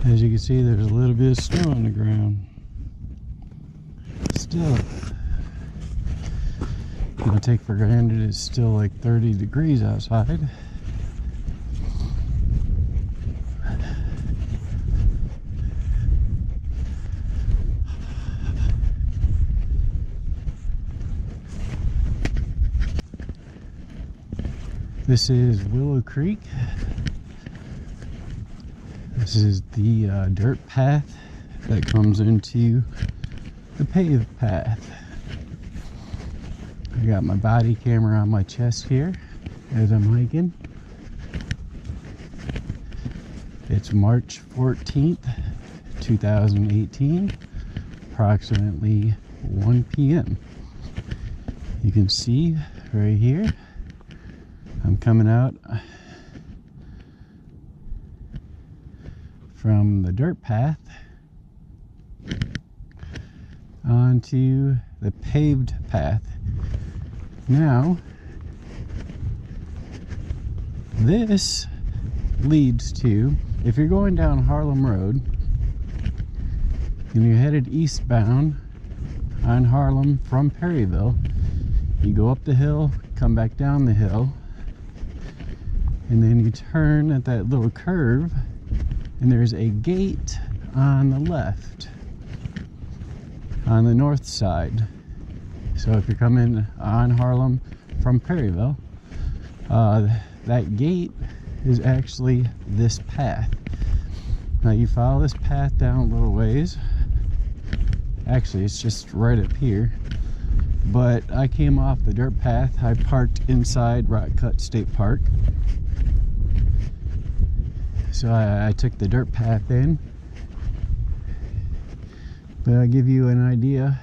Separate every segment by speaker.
Speaker 1: As you can see, there's a little bit of snow on the ground. Still, I'll take for granted it's still like 30 degrees outside. This is Willow Creek. This is the dirt path that comes into the paved path. I got my body camera on my chest here as I'm hiking. It's March 14th, 2018, approximately 1 p.m. You can see right here, I'm coming out from the dirt path onto the paved path. Now, this leads to, if you're going down Harlem Road and you're headed eastbound on Harlem from Perryville, you go up the hill, come back down the hill, and then you turn at that little curve, and there's a gate on the left, on the north side. So if you're coming on Harlem from Perryville, that gate is actually this path. Now you follow this path down a little ways. Actually, it's just right up here. But I came off the dirt path. I parked inside Rock Cut State Park. So I took the dirt path in. But I'll give you an idea.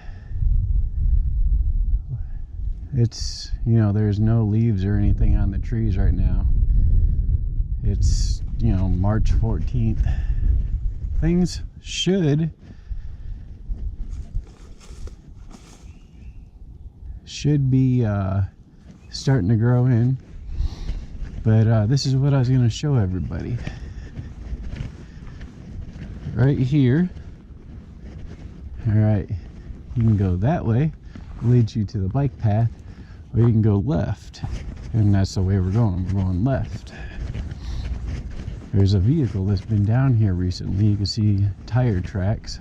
Speaker 1: It's, you know, there's no leaves or anything on the trees right now. It's, you know, March 14th. Things should be starting to grow in. But this is what I was going to show everybody. Right here. Alright, you can go that way, leads you to the bike path, or you can go left, and that's the way we're going left. There's a vehicle that's been down here recently. You can see tire tracks.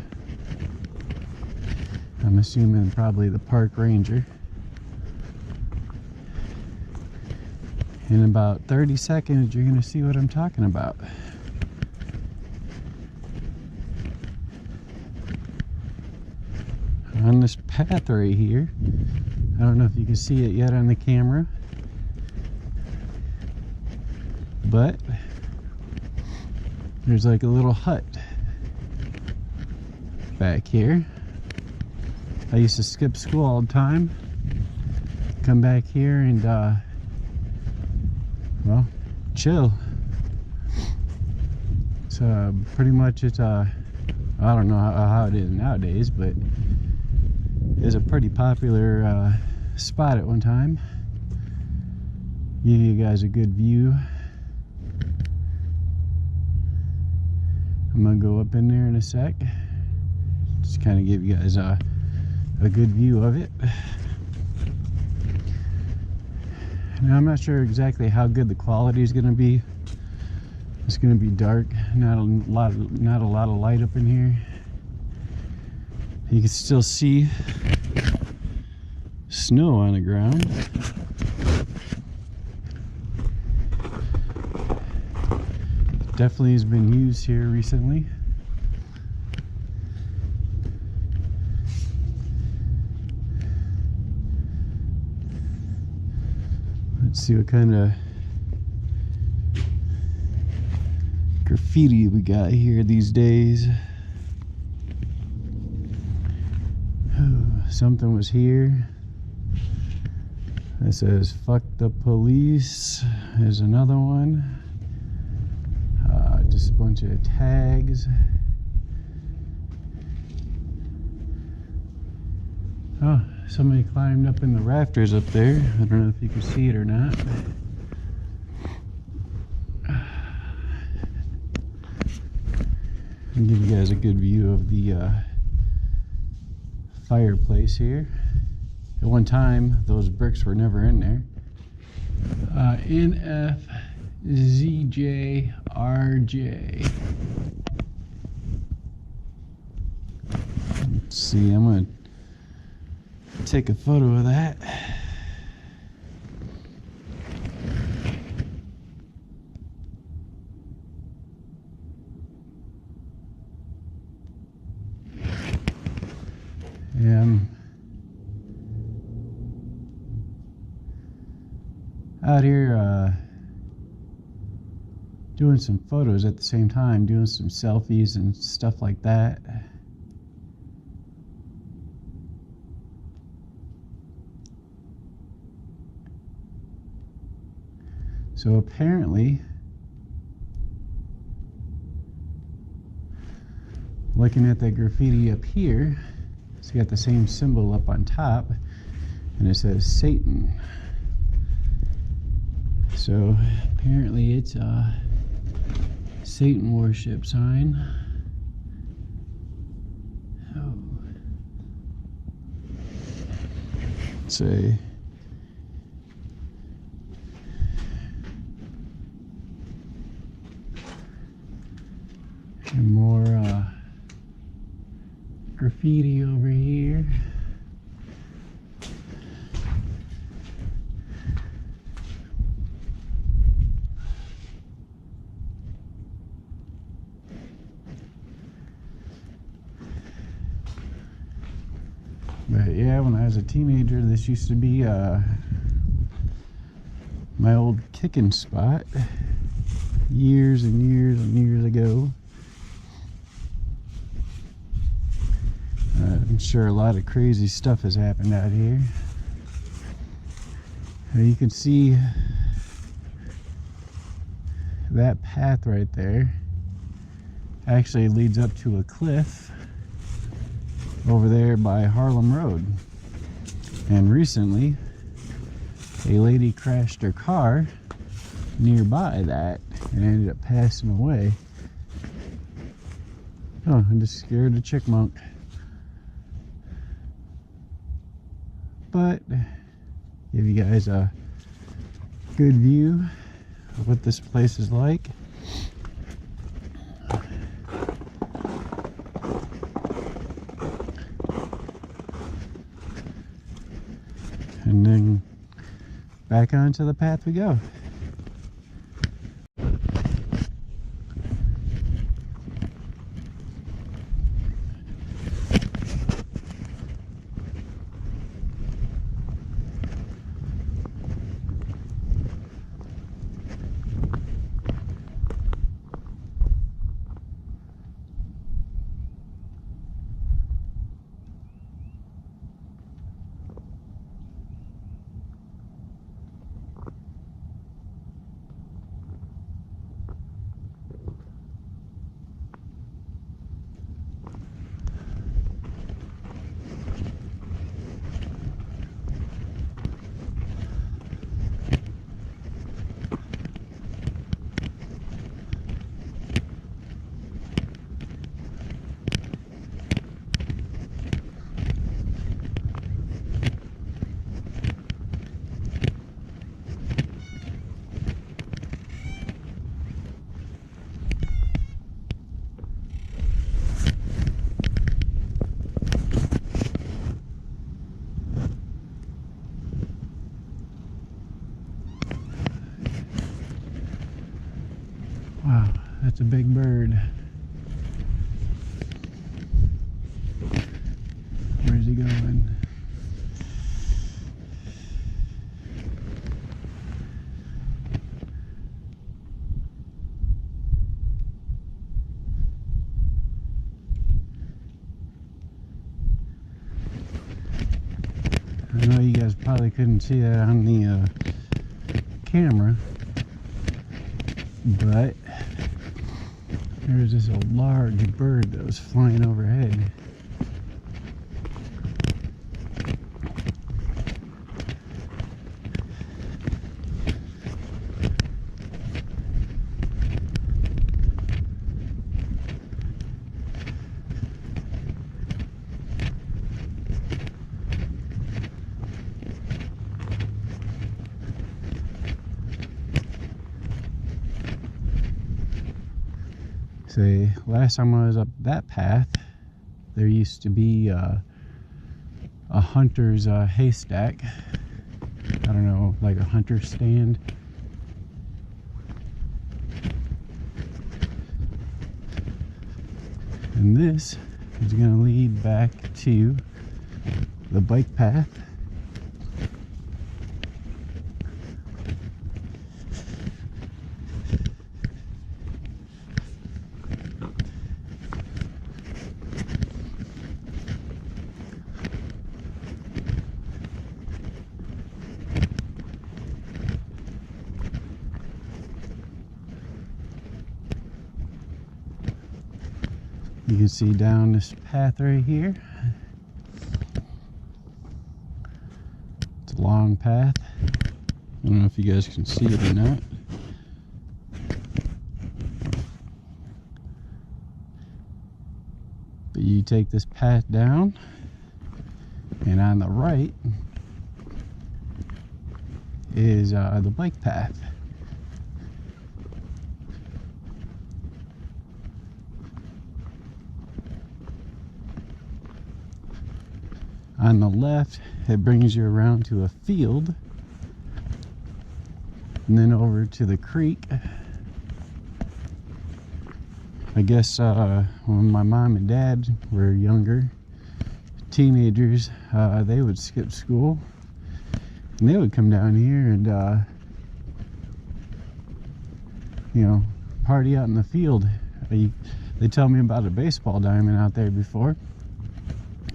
Speaker 1: I'm assuming probably the park ranger. In about 30 seconds you're going to see what I'm talking about. On this path right here, I don't know if you can see it yet on the camera, but there's like a little hut back here. I used to skip school all the time, come back here and well, chill. So pretty much it's I don't know how it is nowadays, but is a pretty popular spot at one time. Give you guys a good view. I'm gonna go up in there in a sec. Just kind of give you guys a good view of it. Now I'm not sure exactly how good the quality is gonna be. It's gonna be dark, not a lot of light up in here. You can still see snow on the ground. Definitely has been used here recently. Let's see what kind of graffiti we got here these days. Something was here. It says "fuck the police." There's another one. Just a bunch of tags. Oh, somebody climbed up in the rafters up there. I don't know if you can see it or not. and give you guys a good view of the fireplace here. At one time, those bricks were never in there. NFZJRJ. Let's see, I'm going to take a photo of that. And out here doing some photos at the same time, doing some selfies and stuff like that. So apparently, looking at that graffiti up here, it's got the same symbol up on top, and it says Satan. So apparently it's a Satan worship sign. Oh. Let's see. And more graffiti over here. But yeah, when I was a teenager, this used to be my old kicking spot years and years and years ago. I'm sure a lot of crazy stuff has happened out here. You can see that path right there actually leads up to a cliff over there by Harlem Road. And recently, a lady crashed her car nearby that and ended up passing away. Oh, I just scared a chickmunk. But give you guys a good view of what this place is like. And then back onto the path we go. Wow, that's a big bird. Where's he going? I know you guys probably couldn't see that on the camera, but there's this large bird that was flying overhead. Say, last time I was up that path, there used to be a hunter's haystack. I don't know, like a hunter stand. And this is going to lead back to the bike path. You can see down this path right here. It's a long path. I don't know if you guys can see it or not. But you take this path down, and on the right is the bike path. On the left, it brings you around to a field, and then over to the creek. I guess when my mom and dad were younger, teenagers, they would skip school, and they would come down here and, you know, party out in the field. They tell me about a baseball diamond out there before.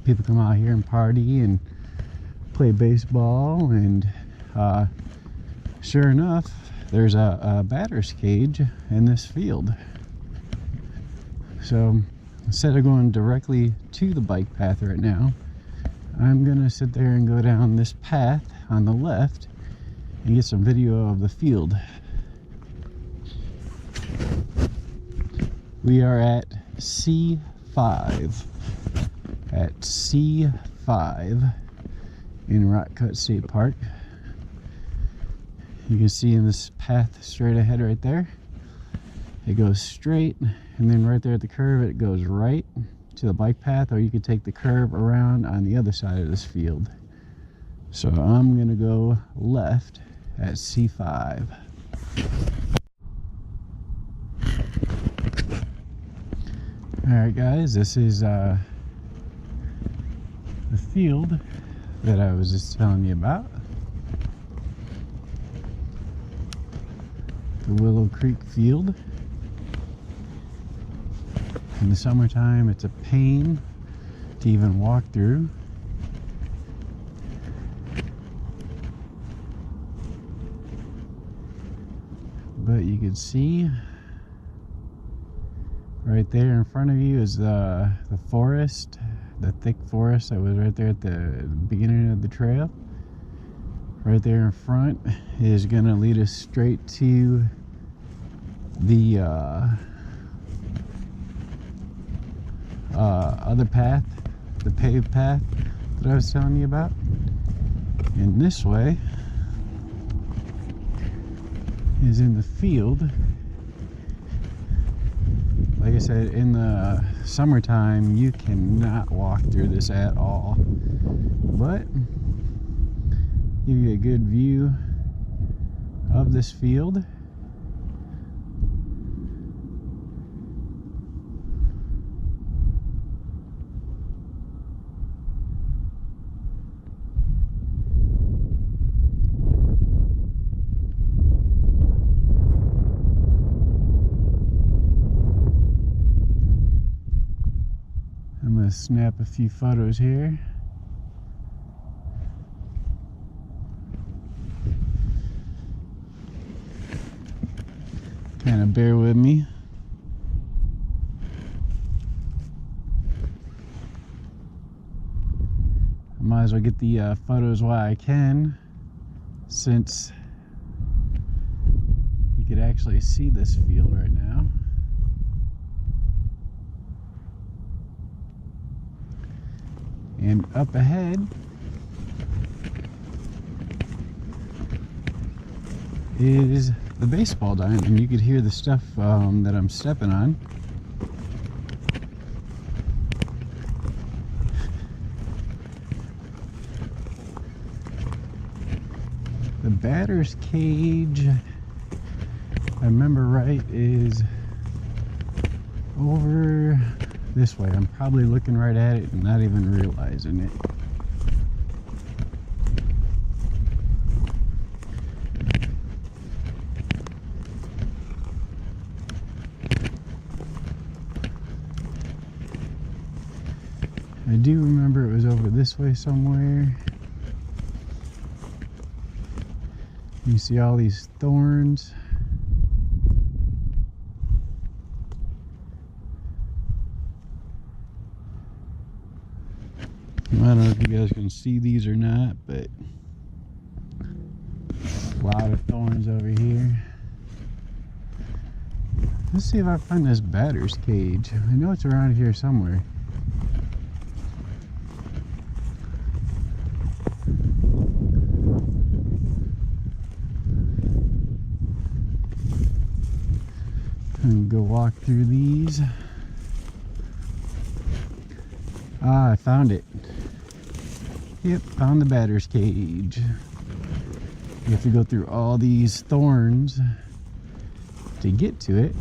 Speaker 1: People come out here and party and play baseball, and sure enough, there's a batter's cage in this field. So instead of going directly to the bike path right now, I'm gonna sit there and go down this path on the left and get some video of the field. We are at C5. At C5 in Rockford State Park. You can see in this path straight ahead right there, it goes straight, and then right there at the curve it goes right to the bike path, or you could take the curve around on the other side of this field. So I'm gonna go left at C5. Alright guys, this is the field that I was just telling you about. The Willow Creek field. In the summertime, it's a pain to even walk through. But you can see right there in front of you is the forest. The thick forest that was right there at the beginning of the trail. Right there in front is gonna lead us straight to the other path, the paved path that I was telling you about. And this way is in the field. Like I said, in the summertime, you cannot walk through this at all. But give you a good view of this field. I'm going to snap a few photos here. Kind of bear with me. I might as well get the photos while I can, since you could actually see this field right now. And up ahead is the baseball diamond, and you could hear the stuff that I'm stepping on. batter's cage, if I remember right, is over this way. I'm probably looking right at it and not even realizing it. I do remember it was over this way somewhere. You see all these thorns. I don't know if you guys can see these or not, but a lot of thorns over here. Let's see if I find this batter's cage. I know it's around here somewhere. And go walk through these. Ah, I found it. Yep, found the batter's cage. You have to go through all these thorns to get to it.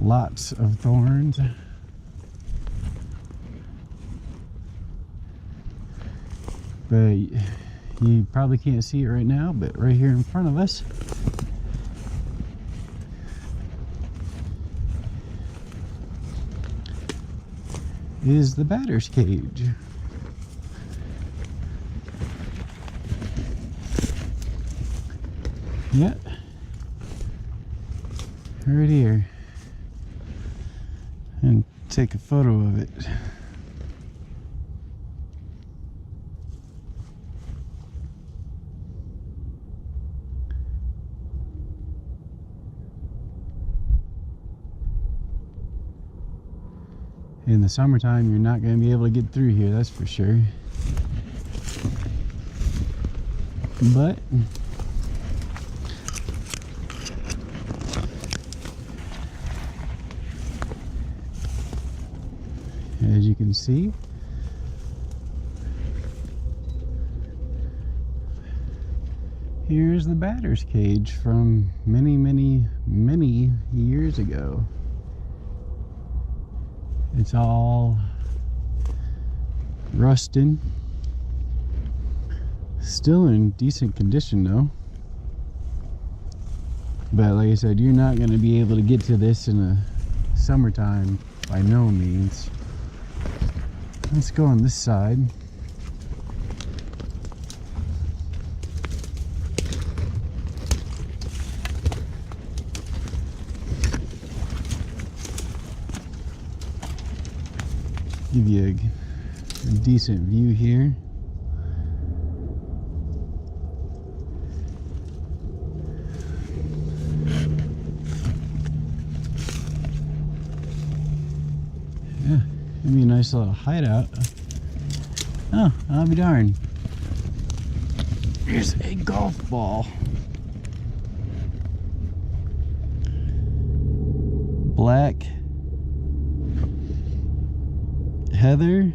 Speaker 1: Lots of thorns. But you probably can't see it right now, but right here in front of us is the batter's cage. Yeah, right here. And take a photo of it. In the summertime, you're not going to be able to get through here, that's for sure. But as you can see, here's the batter's cage from many, many, many years ago. It's all rusted. Still in decent condition though. But like I said, you're not going to be able to get to this in the summertime by no means. Let's go on this side. Give you a decent view here. Yeah, it'd be a nice little hideout. Oh, I'll be darned. Here's a golf ball. Black heather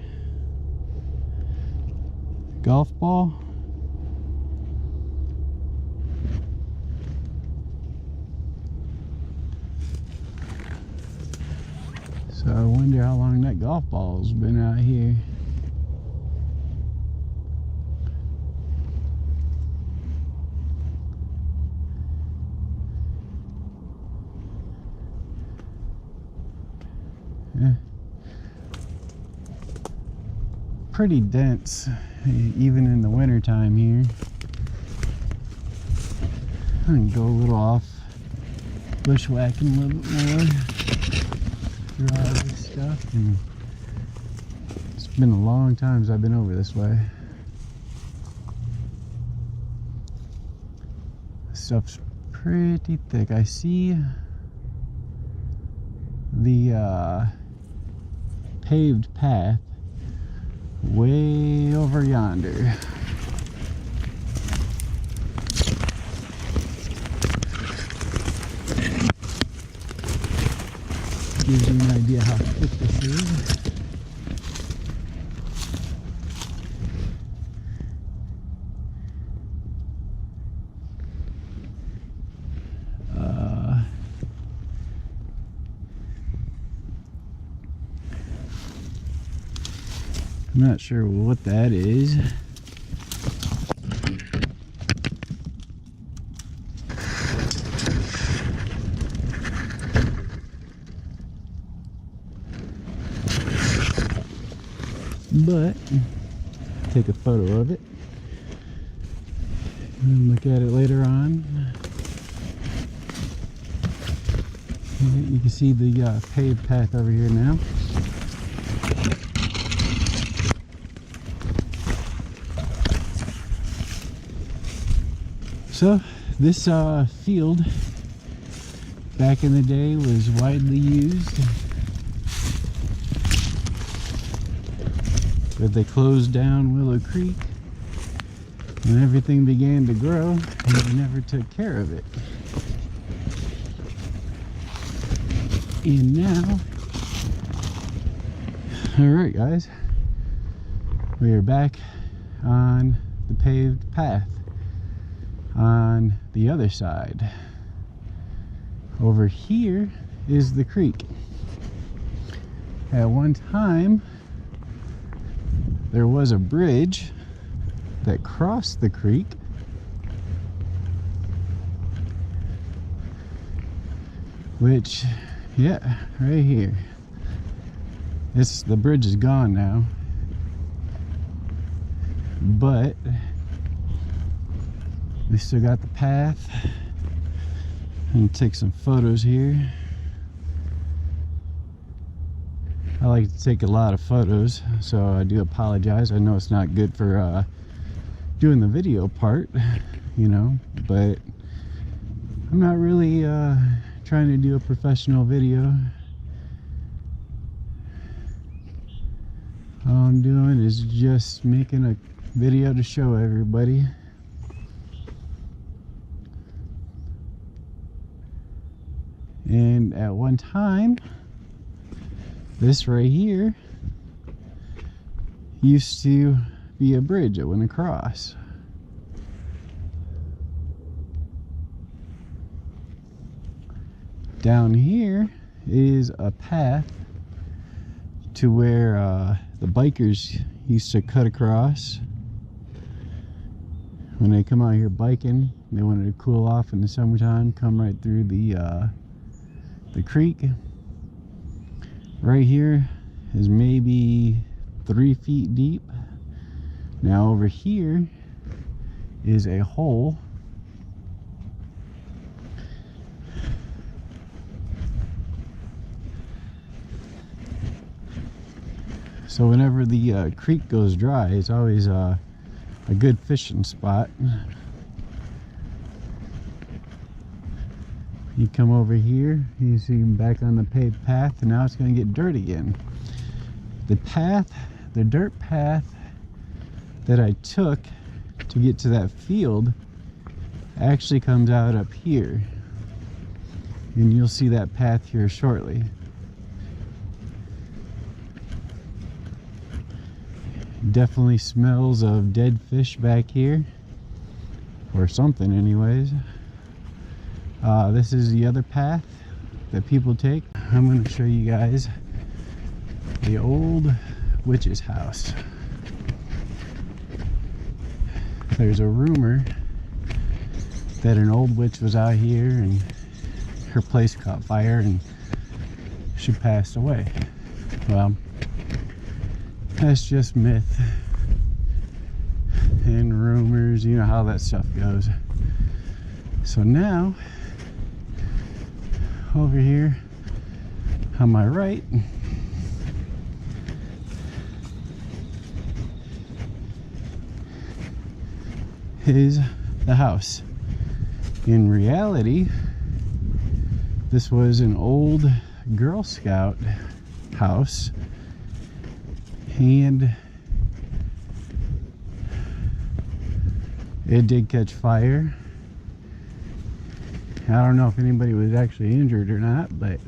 Speaker 1: golf ball. So I wonder how long that golf ball's been out here. Yeah. Pretty dense, even in the winter time here. I can go a little off bushwhacking a little bit more through all this stuff, and it's been a long time since I've been over this way. This stuff's pretty thick. I see the paved path way over yonder. Gives you an idea how thick this is. I'm not sure what that is. But take a photo of it and look at it later on. You can see the paved path over here now. So this field back in the day was widely used, but they closed down Willow Creek and everything began to grow and they never took care of it. And now, alright guys, we are back on the paved path on the other side. Over here is the creek. At one time there was a bridge that crossed the creek, which, yeah, right here. The bridge is gone now, but we still got the path. I'm gonna take some photos here. I like to take a lot of photos, so I do apologize. I know it's not good for doing the video part, you know, but I'm not really trying to do a professional video. All I'm doing is just making a video to show everybody. And at one time, this right here used to be a bridge that went across. Down here is a path to where the bikers used to cut across when they come out here biking. They wanted to cool off in the summertime, come right through the creek. Right here is maybe 3 feet deep. Now over here is a hole. So whenever the creek goes dry, it's always a good fishing spot. You come over here, you see back on the paved path, and now it's going to get dirt again. The dirt path that I took to get to that field actually comes out up here. And you'll see that path here shortly. Definitely smells of dead fish back here, or something anyways. This is the other path that people take. I'm going to show you guys the old witch's house. There's a rumor that an old witch was out here and her place caught fire and she passed away. Well, that's just myth and rumors, you know how that stuff goes. So now, over here on my right is the house. In reality, this was an old Girl Scout house, and it did catch fire. I don't know if anybody was actually injured or not, but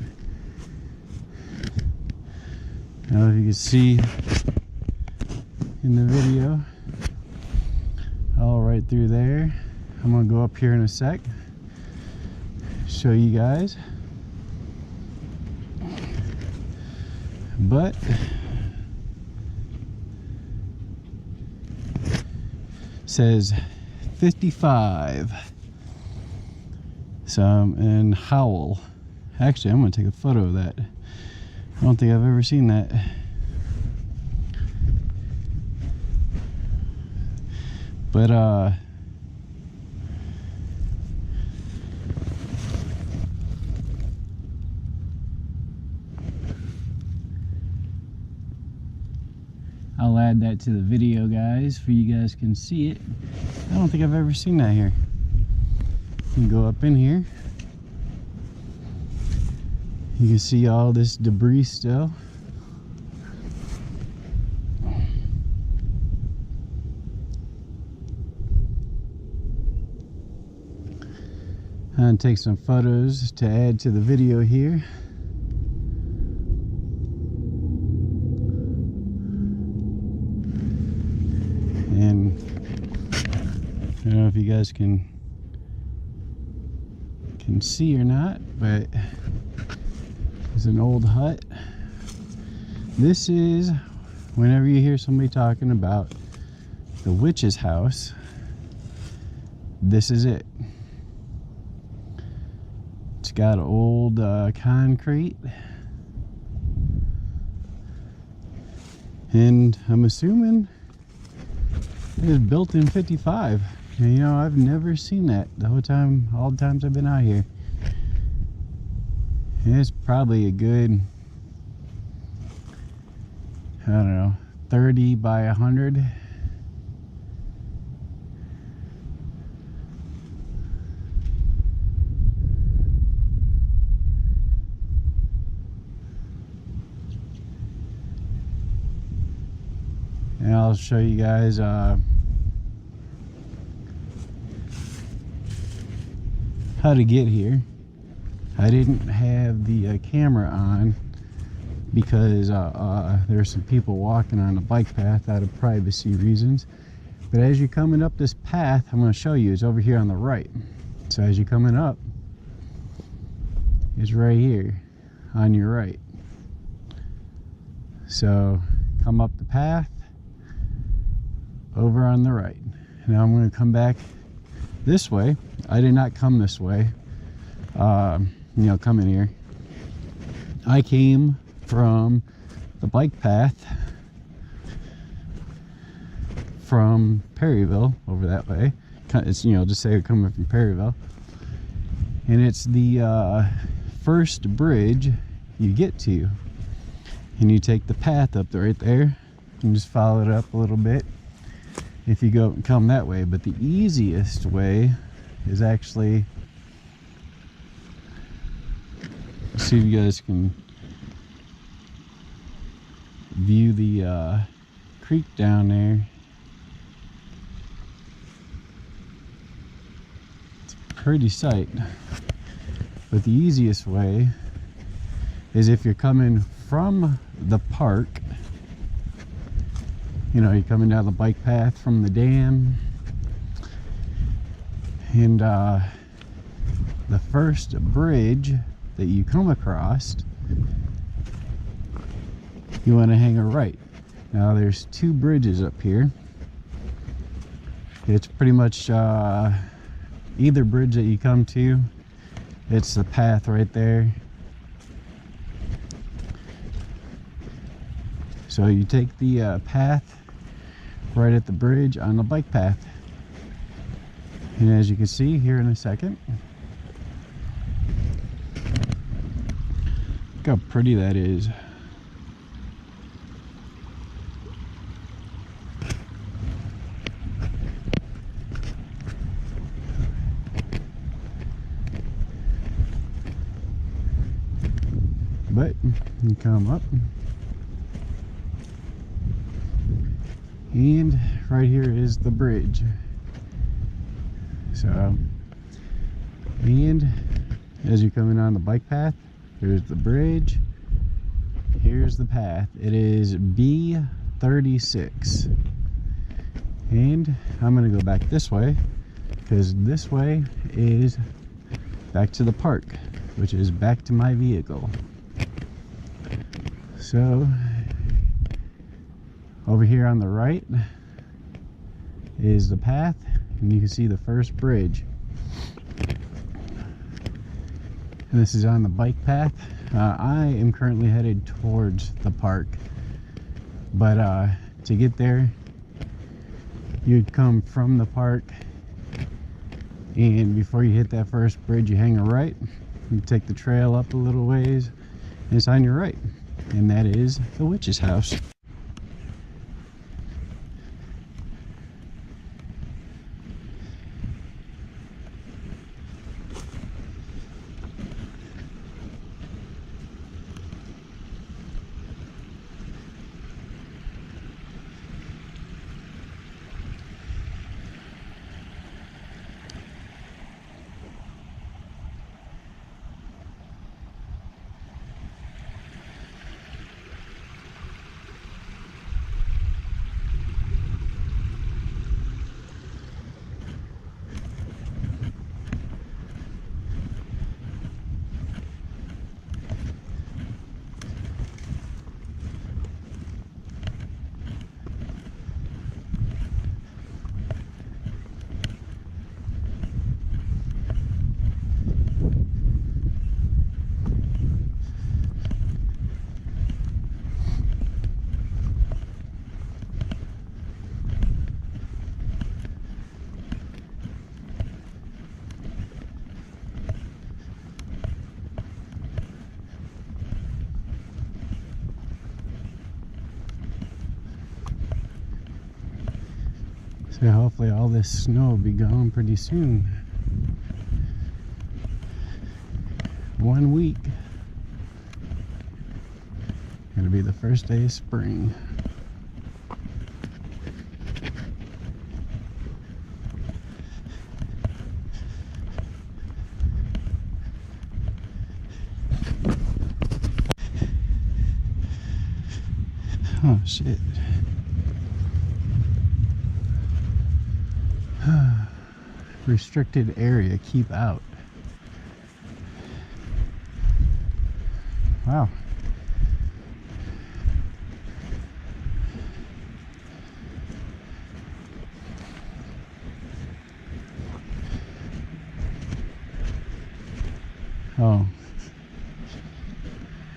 Speaker 1: I don't know if you can see in the video, all right through there. I'm gonna go up here in a sec, show you guys. But says 55. And Howell. Actually, I'm gonna take a photo of that. I don't think I've ever seen that. But I'll add that to the video, guys, for you guys can see it. I don't think I've ever seen that here. You can go up in here. You can see all this debris still. And take some photos to add to the video here. And I don't know if you guys can see or not, but it's an old hut. This is, whenever you hear somebody talking about the witch's house, this is it. It's got old concrete, and I'm assuming it was built in 55. And, you know, I've never seen that the whole time, all the times I've been out here. And it's probably a good, I don't know, 30 by 100. And I'll show you guys how to get here. I didn't have the camera on because there's some people walking on the bike path out of privacy reasons. But as you're coming up this path, I'm going to show you, it's over here on the right. So as you're coming up, it's right here on your right. So come up the path, over on the right. Now I'm going to come back this way. I did not come this way, you know, come in here. I came from the bike path from Perryville over that way. It's, you know, just say we're coming from Perryville, and it's the first bridge you get to, and you take the path up right there and just follow it up a little bit if you come that way. But the easiest way is actually, see if you guys can view the creek down there. It's a pretty sight. But the easiest way is if you're coming from the park. You know, you're coming down the bike path from the dam, and the first bridge that you come across, you want to hang a right. Now there's two bridges up here. It's pretty much either bridge that you come to, it's the path right there. So you take the path right at the bridge on the bike path. And as you can see here in a second, look how pretty that is. But you come up, and right here is the bridge. So, and as you're coming on the bike path, here's the bridge, here's the path. It is B36, and I'm gonna go back this way because this way is back to the park, which is back to my vehicle. So over here on the right is the path, and you can see the first bridge. And this is on the bike path. I am currently headed towards the park, but to get there, you'd come from the park, and before you hit that first bridge, you hang a right. You take the trail up a little ways, and it's on your right, and that is the witch's house. So hopefully all this snow will be gone pretty soon. 1 week. Gonna be the first day of spring. Oh shit. Restricted area, keep out. Wow. Oh.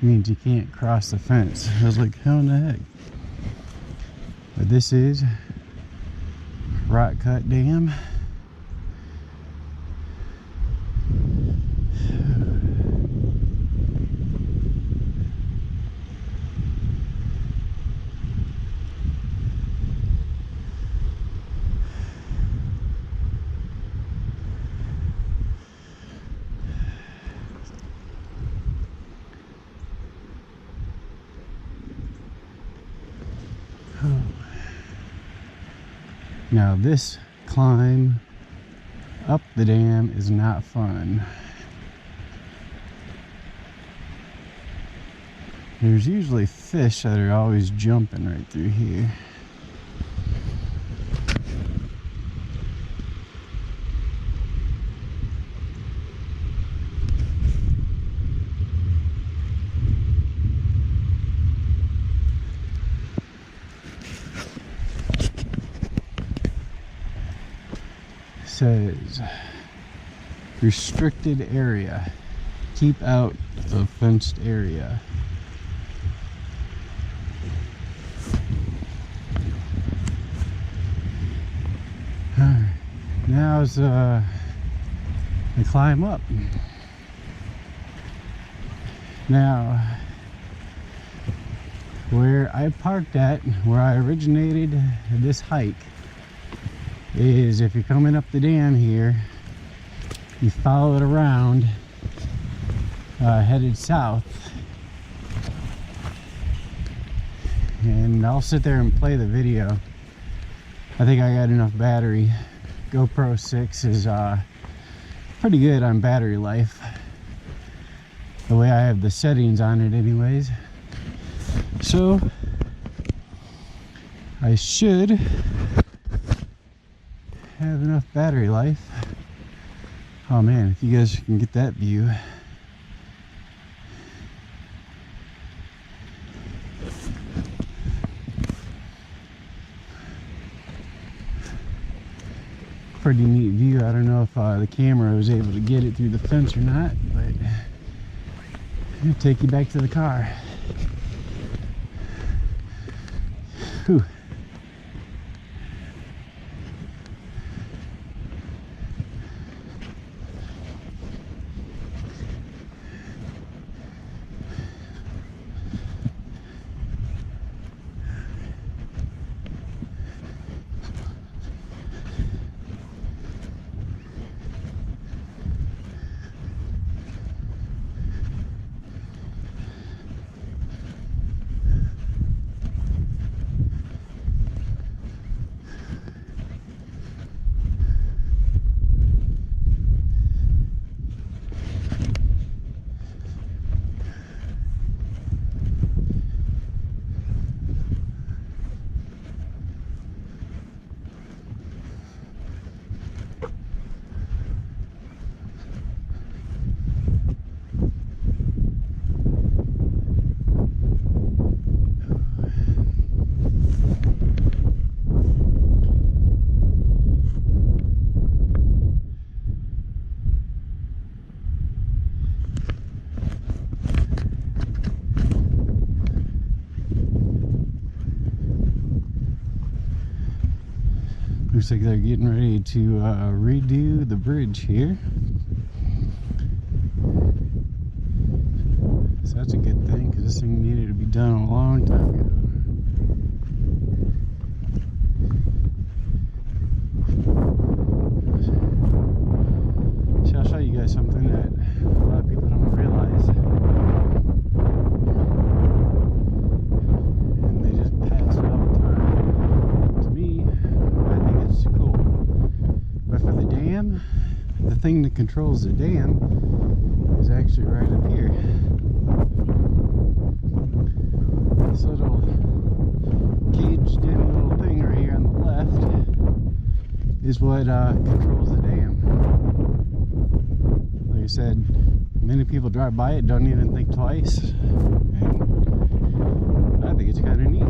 Speaker 1: Means you can't cross the fence. I was like, how in the heck? But this is Rock Cut Dam. Now this climb up the dam is not fun. There's usually fish that are always jumping right through here. Says restricted area, keep out the fenced area. Alright, now's the climb up. Now where I parked at, where I originated this hike, is if you're coming up the dam here, you follow it around, headed south, and I'll sit there and play the video. I think I got enough battery. GoPro 6 is pretty good on battery life, the way I have the settings on it anyways, so I should have enough battery life. Oh man, if you guys can get that view. pretty neat view. I don't know if the camera was able to get it through the fence or not, but I'll take you back to the car. Whew. Looks like they're getting ready to redo the bridge here. So that's a good thing, because this thing needed to be done a long time ago. So I'll show you guys something that a lot of people don't realize. And they just pass it all the time. To me, I think it's cool. But for the dam, the thing that controls the dam is actually right up here. This little caged in little thing right here on the left is what controls the dam. Like I said, many people drive by it, don't even think twice, and I think it's kind of neat.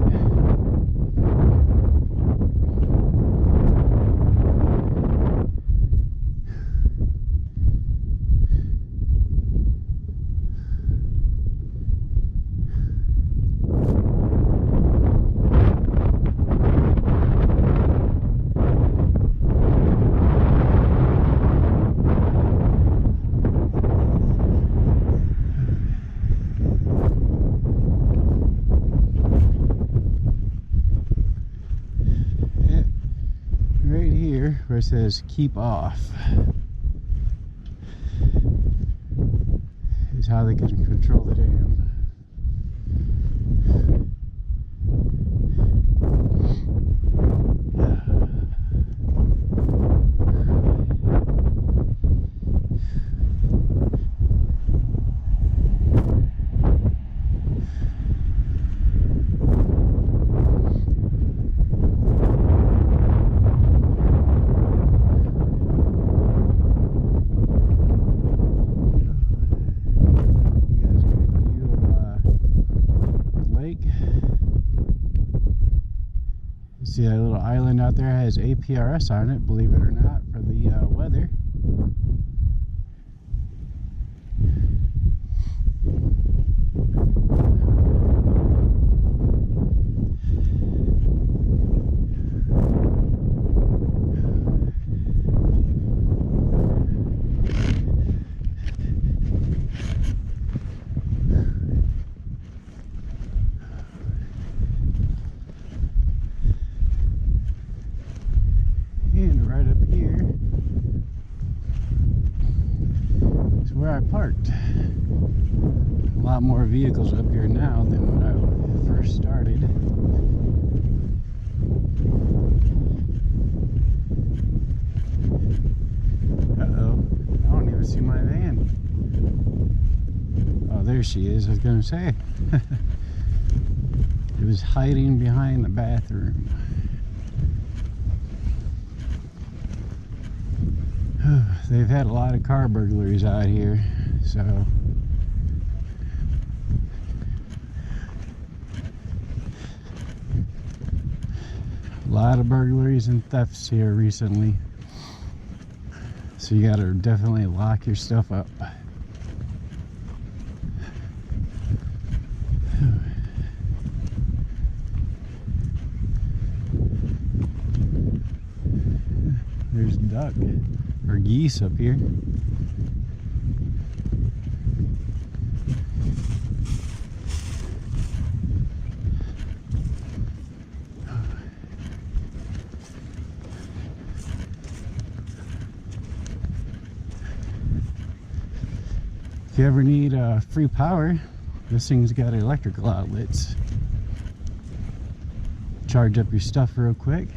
Speaker 1: Where it says keep off is how they can control the dam. See that little island out there has APRS on it, believe it or not, for the weather. And right up here is where I parked. A lot more vehicles up here now than when I first started. Uh-oh, I don't even see my van. Oh, there she is, I was gonna say. It was hiding behind the bathroom. They've had a lot of car burglaries out here, so a lot of burglaries and thefts here recently. So you gotta definitely lock your stuff up. There's duck or geese up here. If you ever need free power, this thing's got electrical outlets. Charge up your stuff real quick.